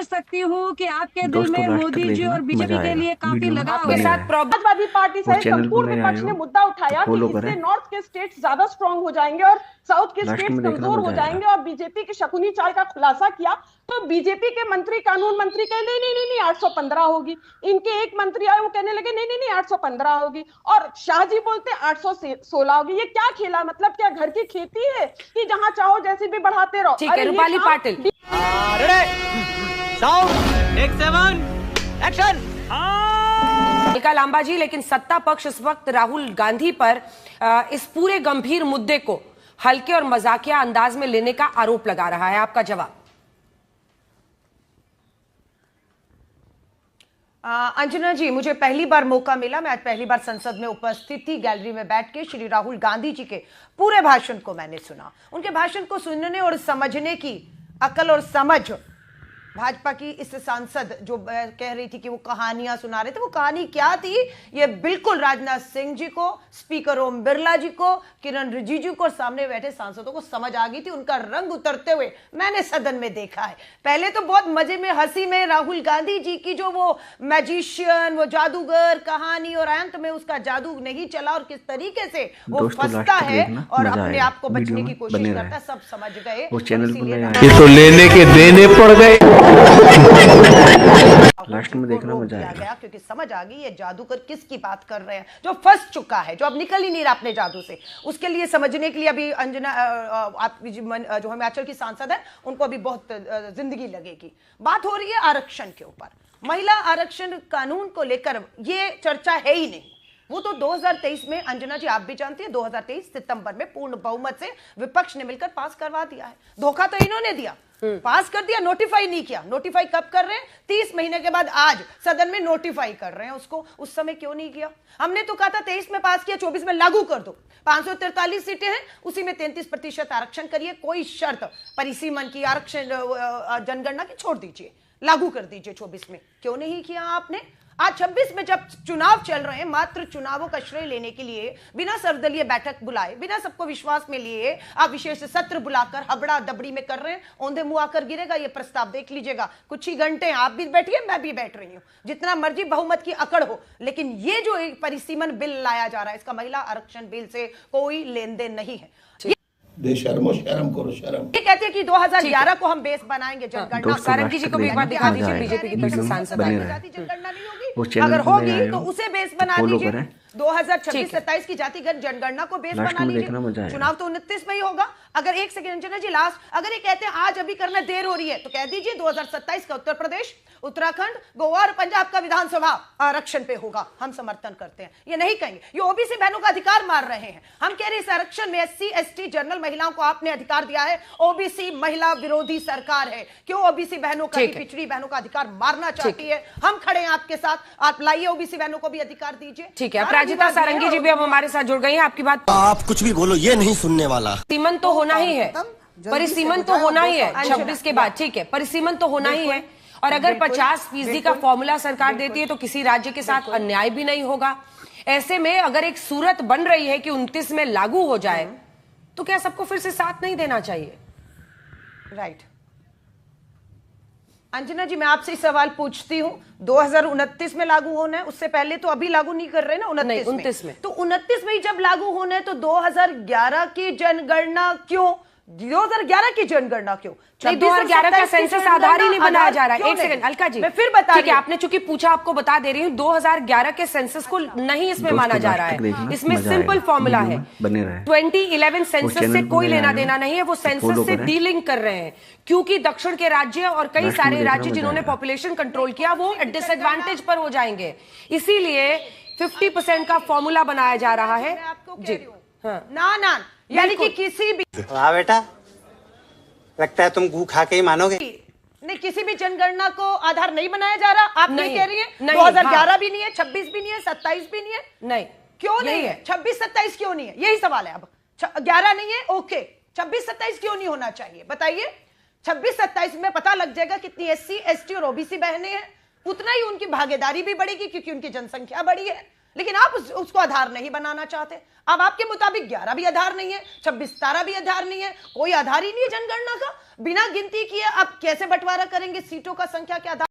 सकती हूँ कि आपके दिल दोस्तों में लास्ट तक मोदी जी देखना, और मजा बीजेपी के आएगा। लिए काफी वीडियो लगाव बने है। रहे। समाजवादी पार्टी और सहित चैनल पर संपूर्ण नए विपक्ष आए ने हो मुद्दा उठाया तो कि फॉलो इससे करें। नॉर्थ के स्टेट्स ज्यादा स्ट्रांग हो जाएंगे और साउथ के लास्ट स्टेट्स में देखना, कमजोर हो मजा आएगा। जाएंगे, और बीजेपी की शकुनी चाल का खुलासा किया तो बीजेपी के मंत्री, कानून मंत्री कहे नहीं नहीं नहीं नहीं 815 होगी, इनके एक मंत्री आए वो कहने लगे नहीं नहीं नहीं 815 होगी, और शाह जी बोलते 816 होगी। ये क्या खेला, मतलब क्या घर की खेती है कि जहां चाहो जैसे भी बढ़ाते रहो? ठीक है, रूपाली पाटिल। लांबा जी, लेकिन सत्ता पक्ष इस वक्त राहुल गांधी पर इस पूरे गंभीर मुद्दे को हल्के और मजाकिया अंदाज में लेने का आरोप लगा रहा है। आपका जवाब? अंजना जी, मुझे पहली बार मौका मिला, मैं आज पहली बार संसद में उपस्थित थी, गैलरी में बैठ के श्री राहुल गांधी जी के पूरे भाषण को मैंने सुना। उनके भाषण को सुनने और समझने की अकल और समझ भाजपा की इस सांसद जो कह रही थी कि वो कहानियां सुना रहे थे, वो कहानी क्या थी ये बिल्कुल राजनाथ सिंह जी को, स्पीकर ओम बिरला जी को, किरण रिजिजू को और सामने बैठे सांसदों को समझ आ गई थी। उनका रंग उतरते हुए मैंने सदन में देखा है। पहले तो बहुत मजे में, हंसी में राहुल गांधी जी की जो वो मैजिशियन, वो जादूगर कहानी, और अंत में उसका जादू नहीं चला और किस तरीके से वो फंसता है और अपने आप को बचने की कोशिश करता है, सब समझ गए। ये तो लेने के देने पड़ गए। लास्ट में देखना, मजा आएगा। क्योंकि समझ आ गई ये जादूगर किसकी बात कर रहे हैं, जो फंस चुका है, जो अब निकल ही नहीं रहा अपने जादू से। उसके लिए समझने के लिए अभी अंजना आप जो हिमाचल की सांसद है, उनको अभी बहुत जिंदगी लगेगी। बात हो रही है आरक्षण के ऊपर, महिला आरक्षण कानून को लेकर ये चर्चा है ही नहीं। वो तो 2023 में, अंजना जी आप भी जानती हैं, 2023 सितंबर में पूर्ण बहुमत से विपक्ष ने मिलकर पास करवा दिया है। धोखा तो इन्होंने दिया, पास कर दिया, नोटिफाई नहीं किया। नोटिफाई कब कर रहे हैं? 30 महीने के बाद आज सदन में नोटिफाई कर रहे हैं उसको। उस समय क्यों नहीं किया? हमने तो कहा था 23 में पास किया, 24 में लागू कर दो। 543 सीटें हैं, उसी में 33% आरक्षण करिए, कोई शर्त परिसीमन की, आरक्षण जनगणना की छोड़ दीजिए, लागू कर दीजिए 24 में। क्यों नहीं किया आपने? आज 26 में जब चुनाव चल रहे हैं, मात्र चुनावों का श्रेय लेने के लिए बिना सर्वदलीय बैठक बुलाए, बिना सबको विश्वास में लिए आप विशेष सत्र बुलाकर हबड़ा दबड़ी में कर रहे हैं। औंधे मुंह आकर गिरेगा ये प्रस्ताव, देख लीजिएगा। कुछ ही घंटे आप भी बैठिए, मैं भी बैठ रही हूं, जितना मर्जी बहुमत की अकड़ हो, लेकिन ये जो एक परिसीमन बिल लाया जा रहा है, इसका महिला आरक्षण बिल से कोई लेन देन नहीं है। शर्म करो, शर्म। ये कहते हैं कि 2011 को हम बेस बनाएंगे जनगणना। सारंगी जी को भी एक बार दिखा दीजिए, बीजेपी की तरफ से सांसद आए। जनगणना नहीं होगी, अगर होगी तो उसे बेस बना लीजिए। 2026-27 की जातिगत जनगणना को बेस बना लीजिए। चुनाव तो 29 में ही होगा। अगर एक सेकंड अंजना जी, लास्ट, अगर ये कहते हैं आज अभी करना देर हो रही है, तो कह दीजिए 2027 का उत्तर प्रदेश, उत्तराखंड, गोवा और पंजाब का विधानसभा आरक्षण पे होगा। हम समर्थन करते हैं। ये नहीं कहेंगे ये ओबीसी बहनों का अधिकार मार रहे हैं। हम कह रहे हैं इस आरक्षण में SC ST जनरल महिलाओं को आपने अधिकार दिया है। ओबीसी महिला विरोधी सरकार है। क्यों ओबीसी बहनों का, पिछड़ी बहनों का अधिकार मारना चाहती है? हम खड़े हैं आपके साथ, आप लाइए ओबीसी बहनों को भी अधिकार दीजिए। ठीक है, अपराजिता सारंगी जी भी अब हमारे साथ जुड़ गई हैं। आपकी बात, आप कुछ भी बोलो, ये नहीं सुनने वाला। सीमन तो होना ही है, परिसीमन तो होना ही है 26 के बाद। ठीक है, परिसीमन तो होना ही है, और अगर 50% का फॉर्मूला सरकार देती है तो किसी राज्य के साथ अन्याय भी नहीं होगा। ऐसे में अगर एक सूरत बन रही है कि 29 में लागू हो जाए, तो क्या सबको फिर से साथ नहीं देना चाहिए? राइट। अंजना जी, मैं आपसे सवाल पूछती हूं, 2029 में लागू होना है, उससे पहले तो अभी लागू नहीं कर रहे ना, 29 में। तो 29 में ही जब लागू होना है तो 2011 की जनगणना क्यों? 2011 की जनगणना क्यों? 2011 का सेंसस आधार ही नहीं बनाया जा रहा है। एक सेकंड अलका जी, मैं फिर बता रही हूं, आपने चूंकि पूछा, आपको बता दे रही हूं, 2011 के सेंसस को नहीं इसमें माना जा रहा है। इसमें सिंपल फॉर्मूला है, 2011 सेंसस से कोई लेना देना नहीं है। वो सेंसस से डीलिंग कर रहे हैं, क्योंकि दक्षिण के राज्य और कई सारे राज्य जिन्होंने पॉपुलेशन कंट्रोल किया, वो डिसएडवांटेज पर हो जाएंगे। इसीलिए 50% का फॉर्मूला बनाया जा रहा है। जी ना ना, यानी कि किसी भी, वाह बेटा, लगता है तुम गू खा के ही मानोगे। नहीं, किसी भी जनगणना को आधार नहीं बनाया जा रहा। आप नहीं कह रही हैं 2011 भी नहीं है, 26 भी नहीं है, 27 भी नहीं है। नहीं, क्यों नहीं है? 26-27 क्यों नहीं है? यही सवाल है। अब 11 नहीं है, ओके, 26-27 क्यों नहीं होना चाहिए? बताइए। 26-27 में पता लग जाएगा कितनी SC ST और OBC बहनें हैं, उतना ही उनकी भागीदारी भी बढ़ेगी, क्योंकि उनकी जनसंख्या बढ़ी है। लेकिन आप उसको आधार नहीं बनाना चाहते। अब आपके मुताबिक 11 भी आधार नहीं है, 26-17 भी आधार नहीं है, कोई आधार ही नहीं है जनगणना का। बिना गिनती किए आप कैसे बंटवारा करेंगे सीटों का, संख्या के आधार